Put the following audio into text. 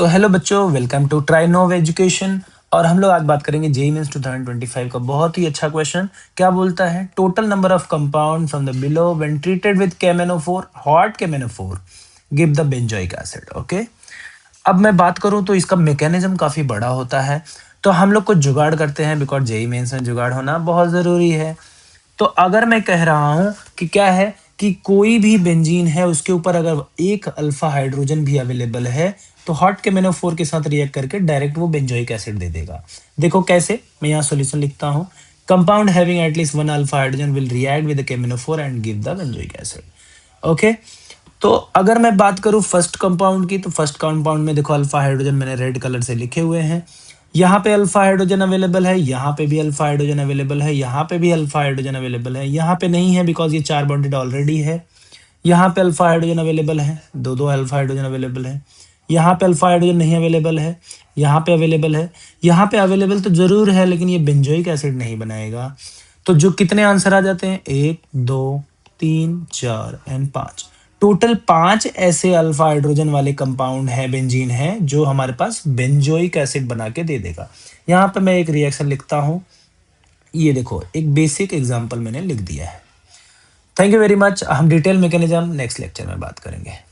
तो हेलो बच्चों, welcome to try nov education. और हम लोग आज बात करेंगे जेईई मेंस 2025 का बहुत ही अच्छा क्वेश्चन। क्या बोलता है? Total number of compound from the below when treated with KMnO4 hot KMnO4 give the benzoic acid. Okay, अब मैं बात करूं तो इसका मैकेनिज्म काफी बड़ा होता है। तो हम लोग कुछ जुगाड़ करते हैं, बिकॉज जेईई मेंस में जुगाड़ होना बहुत जरूरी है। तो अगर मैं कह रहा हूं कि क्या है कि कोई भी बेंजीन है, उसके ऊपर अगर एक अल्फा हाइड्रोजन भी अवेलेबल है, तो हॉट KMnO4 के साथ रिएक्ट करके डायरेक्ट वो बेंजोइक एसिड दे देगा। देखो कैसे, मैं यहाँ सॉल्यूशन लिखता हूँ। Compound having at least one alpha hydrogen will react with KMnO4 and give the benzoic acid. Okay, तो अगर मैं बात करूं फर्स्ट कंपाउंड की, तो फर्स्ट कंपाउंड में देखो अल्फा हाइड्रोजन मैंने रेड कलर से लिखे हुए हैं। यहाँ पे अल्फा हाइड्रोजन अवेलेबल है, यहाँ पे भी अल्फा हाइड्रोजन अवेलेबल है, यहाँ पे भी अल्फा हाइड्रोजन अवेलेबल है, यहाँ पे नहीं है बिकॉज ये चार बॉन्डेड ऑलरेडी है। यहाँ पे अल्फा हाइड्रोजन अवेलेबल है, दो दो अल्फा हाइड्रोजन अवेलेबल है। यहाँ पे अल्फा हाइड्रोजन नहीं अवेलेबल है, यहाँ पे अवेलेबल है। यहाँ पे अवेलेबल तो जरूर है, लेकिन ये बेंजोइक एसिड नहीं बनाएगा। तो जो कितने आंसर आ जाते हैं? एक, दो, तीन, चार एंड पांच। टोटल पांच ऐसे अल्फा हाइड्रोजन वाले कंपाउंड है, बेंजीन है, जो हमारे पास बेंजोइक एसिड बना के दे देगा। यहाँ पे मैं एक रिएक्शन लिखता हूँ। ये देखो, एक बेसिक एग्जांपल मैंने लिख दिया है। Thank you very much. हम डिटेल मैकेनिज्म नेक्स्ट लेक्चर में बात करेंगे।